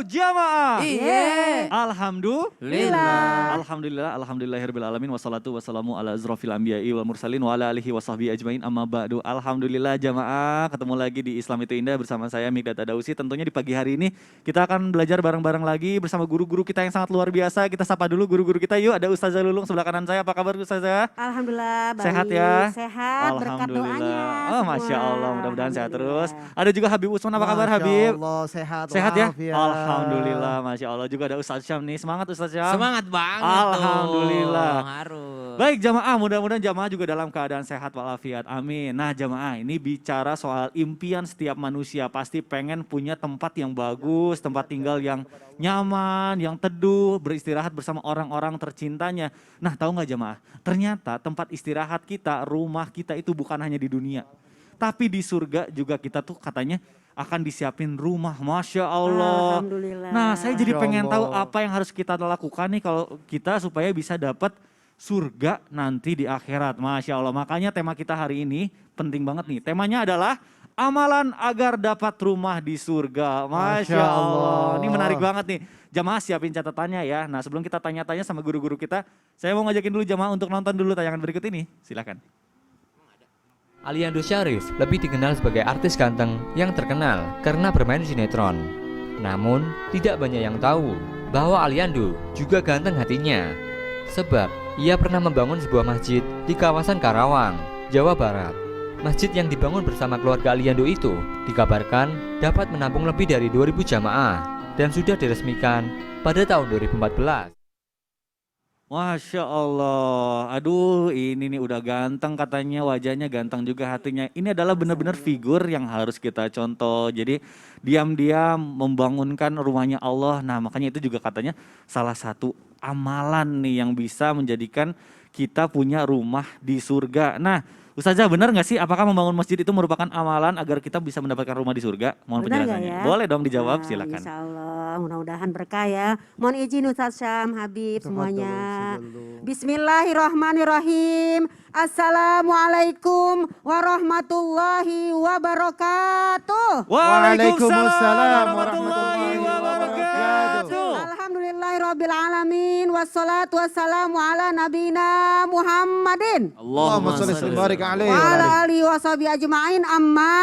jamaah. Iya. Alhamdulillah. Alhamdulillahirabbil alamin wassalatu wassalamu ala azrafil anbiya'i wal mursalin wa ala alihi wasahbihi ajmain amma ba'du. Alhamdulillah jamaah, ketemu lagi di Islam itu Indah bersama saya Migdad Tadausi. Tentunya di pagi hari ini kita akan belajar bareng-bareng lagi bersama guru-guru kita yang sangat luar biasa. Kita sapa dulu guru-guru kita yuk. Ada Ustazah Lulung sebelah kanan saya. Apa kabar Ustazah? Alhamdulillah baik. Sehat ya? Sehat berkat doanya. Oh Masya Allah, mudah-mudahan sehat terus. Ada juga Habib Usman, apa kabar Habib? Allah, sehat. Sehat ya? Alhamdulillah, Masya Allah. Juga ada Ustaz Syam nih, semangat Ustaz Syam. Semangat banget Alhamdulillah. tuh, harus. Baik jamaah, mudah-mudahan jamaah juga dalam keadaan sehat walafiat, amin. Nah jamaah, ini bicara soal impian setiap manusia. Pasti pengen punya tempat yang bagus, tempat tinggal yang nyaman, yang teduh, beristirahat bersama orang-orang tercintanya. Nah tahu gak jamaah, ternyata tempat istirahat kita, rumah kita itu bukan hanya di dunia. Tapi di surga juga kita tuh katanya akan disiapin rumah, Masya Allah. Alhamdulillah. Nah saya jadi pengen tahu apa yang harus kita lakukan nih kalau kita supaya bisa dapat surga nanti di akhirat, Masya Allah. Makanya tema kita hari ini penting banget nih. Temanya adalah amalan agar dapat rumah di surga, Masya Allah. Ini menarik banget nih. Jamaah siapin catatannya ya. Nah sebelum kita tanya-tanya sama guru-guru kita, saya mau ngajakin dulu jamaah untuk nonton dulu tayangan berikut ini. Silakan. Aliando Syarif lebih dikenal sebagai artis ganteng yang terkenal karena bermain sinetron. Namun, tidak banyak yang tahu bahwa Aliando juga ganteng hatinya. Sebab, ia pernah membangun sebuah masjid di kawasan Karawang, Jawa Barat. Masjid yang dibangun bersama keluarga Aliando itu dikabarkan dapat menampung lebih dari 2000 jamaah dan sudah diresmikan pada tahun 2014. Masya Allah, aduh ini nih udah ganteng katanya, wajahnya ganteng juga hatinya. Ini adalah benar-benar figur yang harus kita contoh. Jadi diam-diam membangunkan rumahnya Allah. Nah makanya itu juga katanya salah satu amalan nih yang bisa menjadikan kita punya rumah di surga. Nah Ustazah benar gak sih apakah membangun masjid itu merupakan amalan agar kita bisa mendapatkan rumah di surga? Mohon Benar penjelasannya. ya? Boleh dong dijawab, Nah, silakan. Insya Allah mudah-mudahan berkah ya. Mohon izin Ustaz Syam, Habib semuanya. Bismillahirrahmanirrahim. Assalamualaikum warahmatullahi wabarakatuh. Waalaikumsalam warahmatullahi wabarakatuh. Alhamdulillahirrabbilalamin. Wassalatu wassalamu ala nabina Muhammadin. Allahumma sholli wa barik alaihi Wa wa ala alihi. alihi wa sahbihi ajma'in amma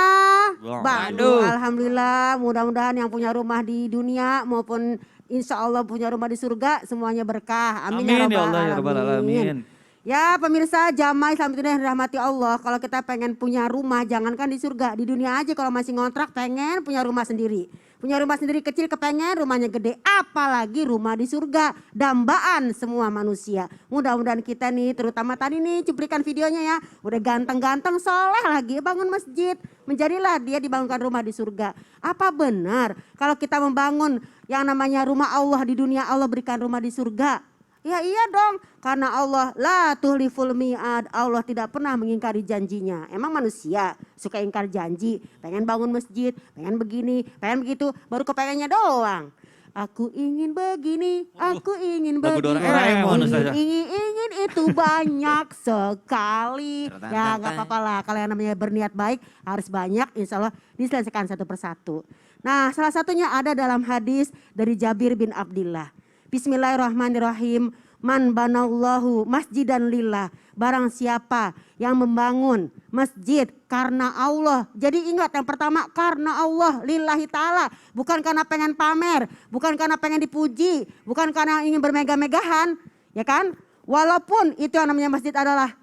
ba'du. Aduh. Alhamdulillah mudah-mudahan yang punya rumah di dunia maupun insya Allah punya rumah di surga semuanya berkah. Amin, Amin ya Allah ya Rabbal Alamin. Ya pemirsa jamaah Islam itu yang dirahmati Allah. Kalau kita pengen punya rumah jangankan di surga, di dunia aja kalau masih ngontrak pengen punya rumah sendiri. Punya rumah sendiri kecil kepengen rumahnya gede, apalagi rumah di surga, dambaan semua manusia. Mudah-mudahan kita nih terutama tadi nih cuplikan videonya ya, udah ganteng-ganteng soleh lagi bangun masjid. Menjadilah dia dibangunkan rumah di surga. Apa benar kalau kita membangun yang namanya rumah Allah di dunia Allah berikan rumah di surga? Ya iya dong, karena Allah la tuhliful mi'ad, Allah tidak pernah mengingkari janjinya. Emang manusia suka ingkar janji, pengen bangun masjid, pengen begini, pengen begitu, baru kepengennya doang. Aku ingin begini, aku ingin Lagu begini, Doraemon, Ustazah. ingin itu banyak sekali. Ya nggak apa-apa lah, kalau yang namanya berniat baik harus banyak, insya Allah diselesaikan satu persatu. Nah salah satunya ada dalam hadis dari Jabir bin Abdillah. Bismillahirrahmanirrahim. Man banallahu masjidan lillah. Barang siapa yang membangun masjid karena Allah. Jadi ingat yang pertama karena Allah lillahi ta'ala. Bukan karena pengen pamer. Bukan karena pengen dipuji. Bukan karena ingin bermegah-megahan. Ya kan? Walaupun itu yang namanya masjid adalah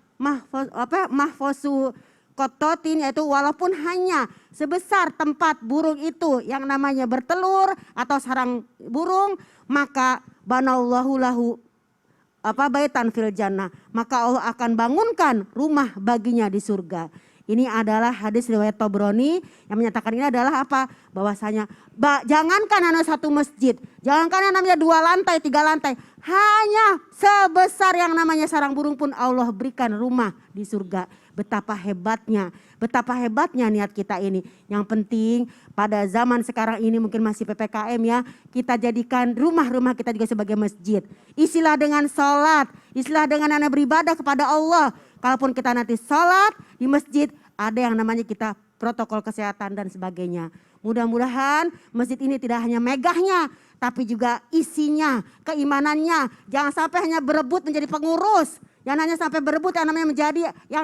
mahfosu kototin, yaitu walaupun hanya sebesar tempat burung itu yang namanya bertelur atau sarang burung, maka banallahu lahu baitan fil jannah, maka Allah akan bangunkan rumah baginya di surga. Ini adalah hadis riwayat Tabrani yang menyatakan ini adalah apa? Bahwasanya jangankan hanya satu masjid, jangankan yang namanya 2 lantai, 3 lantai, hanya sebesar yang namanya sarang burung pun Allah berikan rumah di surga. Betapa hebatnya niat kita ini. Yang penting pada zaman sekarang ini mungkin masih PPKM ya, kita jadikan rumah-rumah kita juga sebagai masjid. Isilah dengan sholat, isilah dengan anak beribadah kepada Allah. Kalaupun kita nanti sholat di masjid, ada yang namanya kita protokol kesehatan dan sebagainya. Mudah-mudahan masjid ini tidak hanya megahnya, tapi juga isinya, keimanannya. Jangan sampai hanya berebut menjadi pengurus. Jangan hanya sampai berebut yang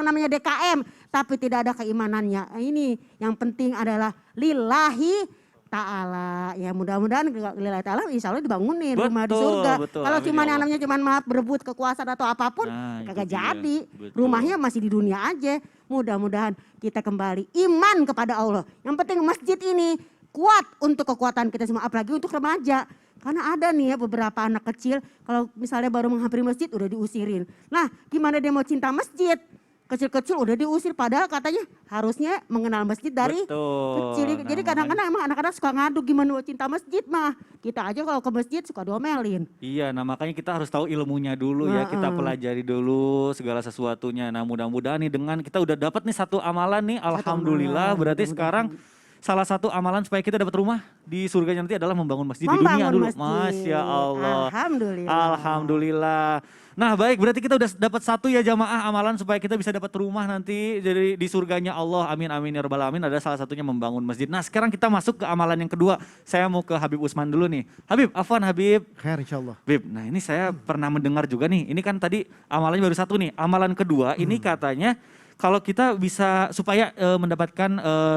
namanya DKM, tapi tidak ada keimanannya. Nah, ini yang penting adalah lillahi ta'ala. Ya mudah-mudahan lillahi ta'ala insya Allah dibangunin rumah di surga. Kalau amin cuma ya yang Allah. namanya cuma maaf berebut kekuasaan atau apapun, Nah, itu kagak dia. jadi. Betul. Rumahnya masih di dunia aja. Mudah-mudahan kita kembali iman kepada Allah. Yang penting masjid ini kuat untuk kekuatan kita semua, apalagi untuk remaja. Karena ada nih ya beberapa anak kecil kalau misalnya baru menghampiri masjid udah diusirin. Nah gimana dia mau cinta masjid? Kecil-kecil udah diusir padahal katanya harusnya mengenal masjid dari Betul. kecil. Nah, Jadi kadang-kadang emang anak-anak suka ngadu gimana mau cinta masjid mah. Kita aja kalau ke masjid suka diomelin. Iya, nah makanya kita harus tahu ilmunya dulu ya, kita pelajari dulu segala sesuatunya. Nah mudah-mudahan nih dengan kita udah dapat nih satu amalan nih, alhamdulillah. amalan, Berarti mudah-mudahan. sekarang salah satu amalan supaya kita dapat rumah di surga nanti adalah membangun masjid di dunia Membangun dulu. masjid. Masya Allah. Alhamdulillah. Alhamdulillah. Nah baik, berarti kita udah dapat satu ya jamaah amalan supaya kita bisa dapat rumah nanti jadi di surganya Allah. Amin amin ya rabbal alamin. Ada salah satunya membangun masjid. Nah sekarang kita masuk ke amalan yang kedua. Saya mau ke Habib Usman dulu nih. Habib, afwan Habib. Khair insyaallah. Habib, nah ini saya pernah mendengar juga nih. Ini kan tadi amalannya baru satu nih. Amalan kedua ini katanya kalau kita bisa supaya mendapatkan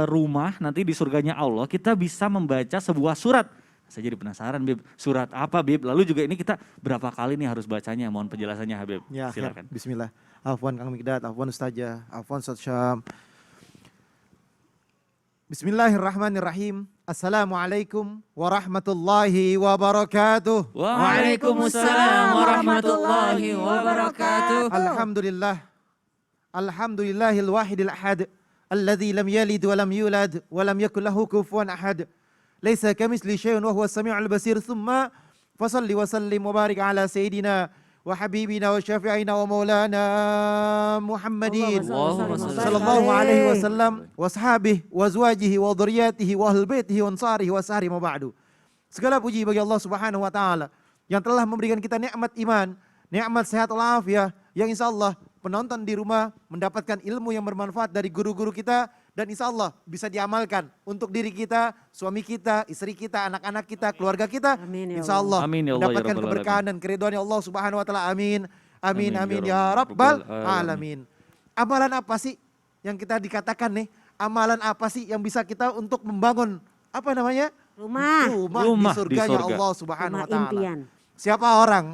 rumah nanti di surganya Allah, kita bisa membaca sebuah surat. Saya jadi penasaran Bib, surat apa Bib? Lalu juga ini kita berapa kali nih harus bacanya? Mohon penjelasannya Habib. Ya, khair. Silakan. Bismillah. Afwan Kang Mikdad, afwan Ustazah, afwan Ustaz Syam. Bismillahirrahmanirrahim. Assalamualaikum warahmatullahi wabarakatuh. Waalaikumsalam warahmatullahi wabarakatuh. Alhamdulillah. Alhamdulillahil wahidil ahad. Alladzi lam yalid wa lam yulad wa lam yakul lahu kufuwan ahad. Laisa kamitsli syai'un wa huwas samiul basir. Tsumma fasalli wa sallim wa barik ala sayyidina wa habibina wa syafi'ina wa maulana Muhammadin sallallahu alaihi wasallam wa ashabihi wa azwajihi wa dhurriyyatihi wa ahlil baitihi wa ansarihi wa sahrihi wa ba'du. Segala puji bagi Allah Subhanahu wa taala yang telah memberikan kita nikmat iman, nikmat sehat walafiat yang insyaallah penonton di rumah mendapatkan ilmu yang bermanfaat dari guru-guru kita dan insya Allah bisa diamalkan untuk diri kita, suami kita, istri kita, anak-anak kita, keluarga kita. Amin ya Insya Allah Amin ya Allah, ya mendapatkan Rabbal keberkahan dan keridhaan Allah Subhanahu Wa Taala. Amin, amin, Amin, amin ya ya Rabbal Rabbal Alamin. Amalan apa sih yang kita dikatakan nih? Amalan apa sih yang bisa kita untuk membangun apa namanya? Rumah. Rumah di surganya di surga. Allah Subhanahu Rumah Wa Taala. impian. Siapa orang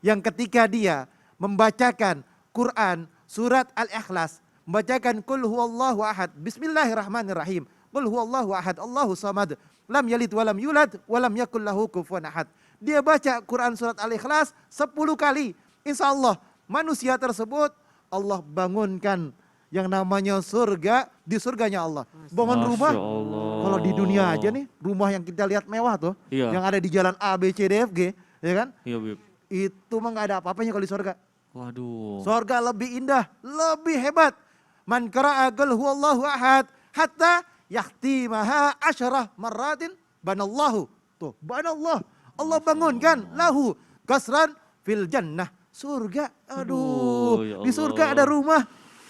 yang ketika dia membacakan Quran surat Al-Ikhlas, membacakan Qul huwallahu ahad, bismillahirrahmanirrahim, Qul huwallahu ahad, Allahu samad, lam yalid walam yulad, walam yakul lahu kufuwan ahad. Dia baca Quran surat Al-Ikhlas 10 kali. Insya Allah manusia tersebut Allah bangunkan yang namanya surga di surganya Allah. Bangun Masya rumah, Allah. kalau di dunia aja nih, rumah yang kita lihat mewah tuh, Iya. yang ada di jalan A, B, C, D, F, G, ya kan? Iya Bib. Itu mah gak ada apa-apanya kalau di surga. Waduh. Surga lebih indah, lebih hebat. Man qara'a qul huwallahu ahad hatta yahtimaha asyarah marratin banallahu. Tuh, banallah. Allah bangunkan lahu kasran fil jannah. Surga. Aduh, ya Di surga Allah. ada rumah.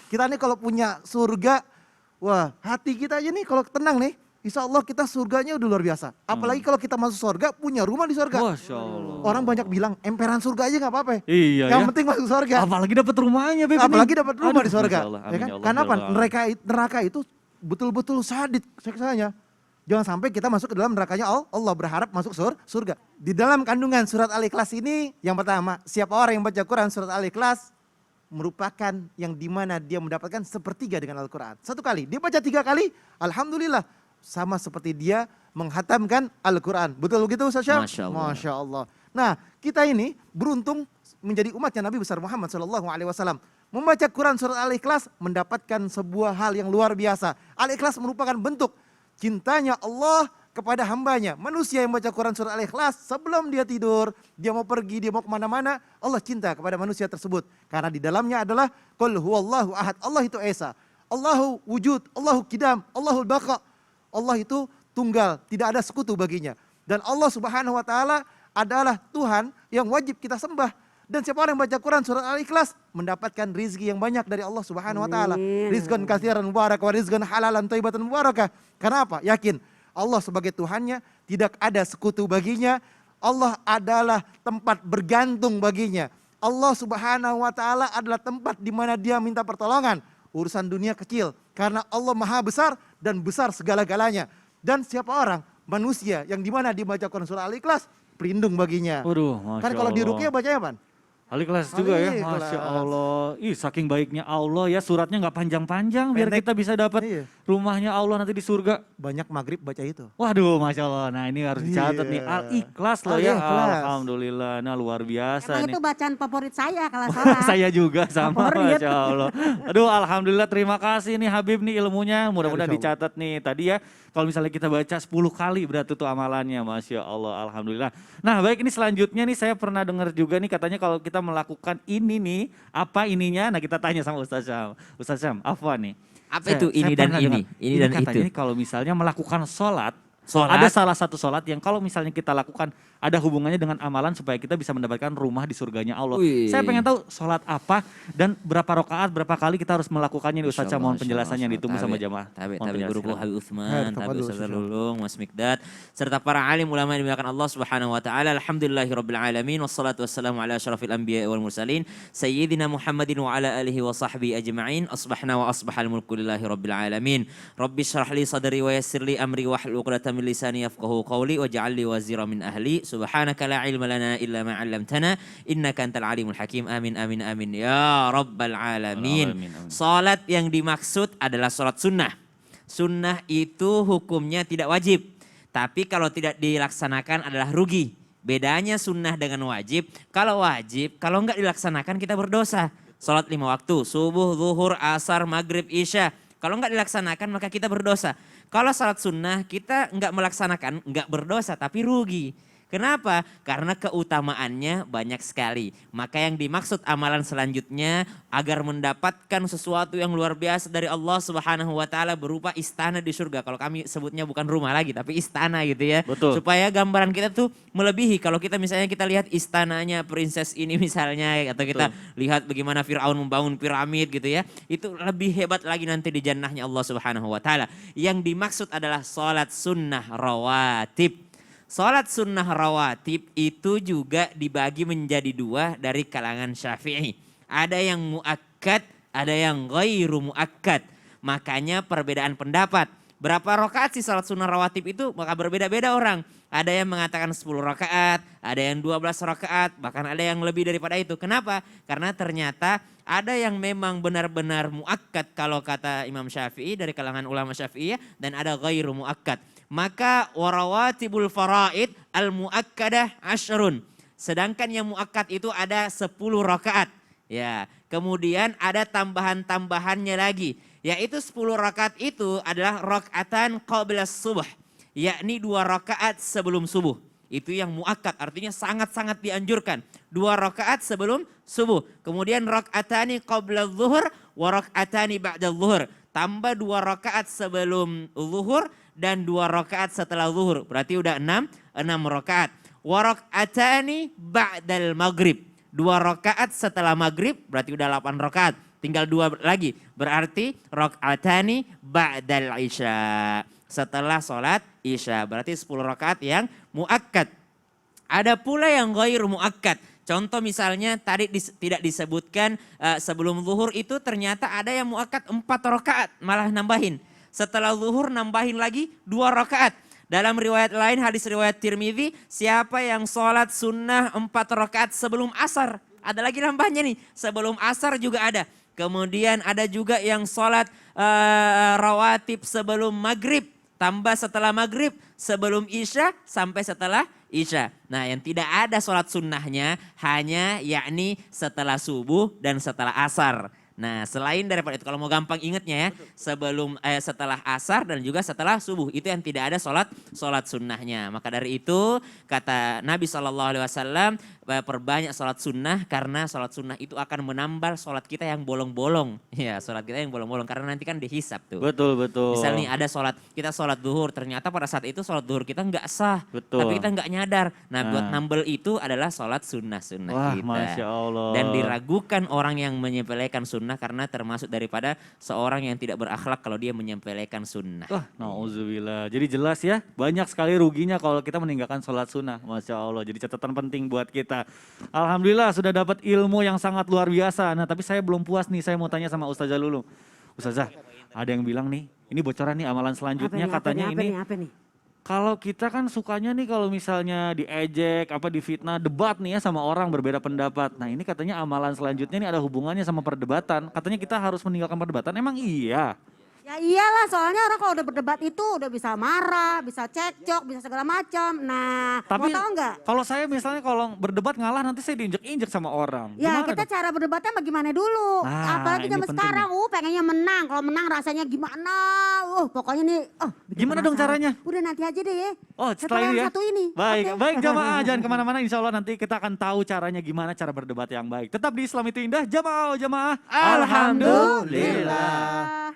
Kita nih kalau punya surga, wah hati kita aja nih kalau tenang nih, insya Allah kita surganya udah luar biasa. Apalagi kalau kita masuk surga, punya rumah di surga. Masya Allah. Orang banyak bilang emperan surga aja nggak apa-apa. Iya Yang ya. penting masuk surga. Apalagi dapat rumahnya Bib. ini. Apalagi dapat rumah Aduh, di surga. Masya Allah. Ya Amin kan? ya Allah, Karena ya apa? Rabbal alamin. Neraka itu betul-betul sadid siksanya. Jangan sampai kita masuk ke dalam nerakanya Allah, berharap masuk surga. Di dalam kandungan surat Al-Ikhlas ini, yang pertama, siapa orang yang baca Quran surat Al-Ikhlas merupakan yang dimana dia mendapatkan sepertiga dengan Al-Quran. Satu kali, dia baca 3 kali, Alhamdulillah. Sama seperti dia menghatamkan Al-Quran. Betul begitu Ustaz Syam? Masya Allah. Masya Allah. Nah, kita ini beruntung menjadi umatnya Nabi besar Muhammad SAW. Membaca Quran surat Al-Ikhlas mendapatkan sebuah hal yang luar biasa. Al-Ikhlas merupakan bentuk cintanya Allah kepada hambanya. Manusia yang baca Quran surat Al-Ikhlas sebelum dia tidur, dia mau pergi, dia mau kemana-mana, Allah cinta kepada manusia tersebut. Karena di dalamnya adalah Qul huwallahu ahad, Allah itu Esa. Allahu wujud, Allahu kidam, Allahul baqa. Allah itu tunggal, tidak ada sekutu baginya. Dan Allah Subhanahu wa taala adalah Tuhan yang wajib kita sembah. Dan siapa orang yang baca Quran surat Al-Ikhlas mendapatkan rizki yang banyak dari Allah Subhanahu wa taala. Amin. Rizqan katsiran mubarak wa rizqan halalan thayyibatan mubarakah. Karena apa? Yakin Allah sebagai Tuhannya, tidak ada sekutu baginya. Allah adalah tempat bergantung baginya. Allah Subhanahu wa taala adalah tempat di mana dia minta pertolongan. Urusan dunia kecil karena Allah Maha besar dan besar segala-galanya. Dan siapa orang manusia yang di mana dibacakan surah Al-Ikhlas pelindung baginya. Waduh, Masya Kan kalau di Allah. ruqyah bacanya apa? Al-Ikhlas juga ya, Al-Ikhlas. Masya Allah. Ih, saking baiknya Allah ya, suratnya nggak panjang-panjang biar Pendek. kita bisa dapat Iya. rumahnya Allah nanti di surga. Banyak maghrib baca itu. Waduh, Masya Allah. Nah ini harus dicatat nih, Iya. Al-Ikhlas loh ya. Al-Ikhlas. Alhamdulillah, nah luar biasa Emang nih. itu bacaan favorit saya kalau sholat. Saya juga sama, Favorit. Masya Allah. Aduh, Alhamdulillah, terima kasih nih Habib nih ilmunya. Mudah-mudahan Insya Allah. dicatat nih. Tadi ya, kalau misalnya kita baca 10 kali berarti itu amalannya, Masya Allah, Alhamdulillah. Nah baik, ini selanjutnya nih saya pernah dengar juga nih katanya kalau kita melakukan ini nih, apa ininya? Nah kita tanya sama Ustaz Syam. Ustaz Syam, apa nih? Apa itu ini dan pernah ini? dengar, Ini dan katanya itu. nih kalau misalnya melakukan sholat, Sholat? ada salah satu sholat yang kalau misalnya kita lakukan ada hubungannya dengan amalan supaya kita bisa mendapatkan rumah di surganya Allah. Wih. Saya pengen tahu sholat apa dan berapa rakaat, berapa kali kita harus melakukannya nih Ustaz Syam. Mohon penjelasannya ditunggu sama jamaah. Tabe Mohon guruku penjelasan. Habib Utsman, Hai, Tabe tafadhol, Ustaz Ustaz. Lulung, Mas Mikdad, serta para alim ulama yang dimuliakan Allah Subhanahu wa taala. Alhamdulillahirabbil alamin wassalatu wassalamu ala asyrafil anbiya wal mursalin sayyidina Muhammadin wa ala alihi wa sahbihi ajma'in. Asbahna wa asbahal mulku lillahi rabbil alamin. Rabbi shrah li sadri wa yassir li amri wahlul 'uqdatam min lisani yafqahu qawli waj'al li wazira min ahli. Subhanaka la ilma lana illa ma 'allamtana innaka antal alimul hakim. Amin amin amin ya rabbal alamin. Amin, amin. Salat yang dimaksud adalah salat sunnah. Sunnah itu hukumnya tidak wajib. Tapi kalau tidak dilaksanakan adalah rugi. Bedanya sunnah dengan wajib. Kalau wajib, kalau enggak dilaksanakan kita berdosa. Salat 5 waktu, subuh, zuhur, asar, maghrib, isya. Kalau enggak dilaksanakan maka kita berdosa. Kalau salat sunnah kita enggak melaksanakan, enggak berdosa tapi rugi. Kenapa? Karena keutamaannya banyak sekali. Maka yang dimaksud amalan selanjutnya agar mendapatkan sesuatu yang luar biasa dari Allah Subhanahu wa taala berupa istana di surga. Kalau kami sebutnya bukan rumah lagi tapi istana gitu ya. Betul. Supaya gambaran kita tuh melebihi. Kalau kita misalnya kita lihat istananya princess ini misalnya atau kita lihat bagaimana Firaun membangun piramid gitu ya. Itu lebih hebat lagi nanti di jannahnya Allah Subhanahu wa taala. Yang dimaksud adalah salat sunnah rawatib. Salat sunnah rawatib itu juga dibagi menjadi dua dari kalangan Syafi'i. Ada yang muakkad, ada yang ghairu muakkad. Makanya perbedaan pendapat. Berapa rakaat sih salat sunnah rawatib itu? Maka berbeda-beda orang. Ada yang mengatakan 10 rakaat, ada yang 12 rakaat, bahkan ada yang lebih daripada itu. Kenapa? Karena ternyata ada yang memang benar-benar muakkad kalau kata Imam Syafi'i dari kalangan ulama Syafi'iyah dan ada ghairu muakkad. Maka warawatibul faraid al muakkadah asyrun. Sedangkan yang muakkad itu ada 10 rakaat. Ya, kemudian ada tambahan-tambahannya lagi, yaitu 10 rakaat itu adalah rakaatan qabla subuh, yakni 2 rakaat sebelum subuh. Itu yang muakkad, artinya sangat-sangat dianjurkan. 2 rakaat sebelum subuh. Kemudian rakaatani qabla zuhur wa rakaatani ba'da zuhur. Tambah 2 rakaat sebelum zuhur dan 2 rakaat setelah zuhur. Berarti udah 6 rakaat. Wa rakaatani ba'dal maghrib. 2 rakaat setelah maghrib berarti udah 8 rakaat. Tinggal 2 lagi. Berarti rakaatani ba'dal isya. Setelah sholat isya. Berarti 10 rakaat yang muakkad. Ada pula yang ghair muakkad. Contoh misalnya tadi tidak disebutkan sebelum zuhur itu ternyata ada yang muakkad 4 rakaat malah nambahin. Setelah zuhur nambahin lagi 2 rakaat. Dalam riwayat lain hadis riwayat Tirmidzi, siapa yang sholat sunnah 4 rakaat sebelum asar. Ada lagi nambahnya nih, sebelum asar juga ada. Kemudian ada juga yang sholat rawatib sebelum maghrib. Tambah setelah maghrib, sebelum isya sampai setelah isya. Nah yang tidak ada sholat sunnahnya hanya yakni setelah subuh dan setelah asar. Nah selain daripada itu kalau mau gampang ingatnya ya, setelah asar dan juga setelah subuh itu yang tidak ada sholat sunnahnya. Maka dari itu kata Nabi SAW perbanyak sholat sunnah karena sholat sunnah itu akan menambal sholat kita yang bolong-bolong. Ya sholat kita yang bolong-bolong karena nanti kan dihisap tuh. Betul, betul. Misal nih ada kita sholat duhur, ternyata pada saat itu sholat duhur kita nggak sah. Betul. Tapi kita nggak nyadar. Nah buat Nah. nambel itu adalah sholat sunnah Wah, kita. Masya Allah. Dan diragukan orang yang menyepelekan sunnah sunnah karena termasuk daripada seorang yang tidak berakhlak kalau dia menyepelekan sunnah. Wah, nauzubillah. Jadi jelas ya, banyak sekali ruginya kalau kita meninggalkan sholat sunnah. Masya Allah, jadi catatan penting buat kita. Alhamdulillah sudah dapat ilmu yang sangat luar biasa. Nah tapi saya belum puas nih, saya mau tanya sama Ustazah Lulu. Ustazah, ada yang bilang nih, ini bocoran nih amalan selanjutnya katanya ini. Apa nih? Kalau kita kan sukanya nih kalau misalnya diejek, difitnah, debat nih ya sama orang berbeda pendapat. Nah ini katanya amalan selanjutnya nih ada hubungannya sama perdebatan. Katanya kita harus meninggalkan perdebatan, emang iya? Ya iyalah, soalnya orang kalau udah berdebat itu udah bisa marah, bisa cekcok, bisa segala macam. Nah, Tapi mau tahu nggak? kalau saya misalnya kalau berdebat ngalah nanti saya diinjek-injek sama orang. Ya Gimana kita dong? cara berdebatnya bagaimana dulu. Nah, Apalagi ini zaman penting sekarang, pengennya menang. Kalau menang rasanya gimana? Pokoknya nih, bikin Gimana dong penasaran. caranya? Udah nanti aja deh ya. Oh setelah ini yang ya? satu ini. Baik, Oke. baik jamaah jangan kemana-mana, insya Allah nanti kita akan tahu caranya gimana cara berdebat yang baik. Tetap di Islam itu indah, jamaah. Alhamdulillah. Alhamdulillah.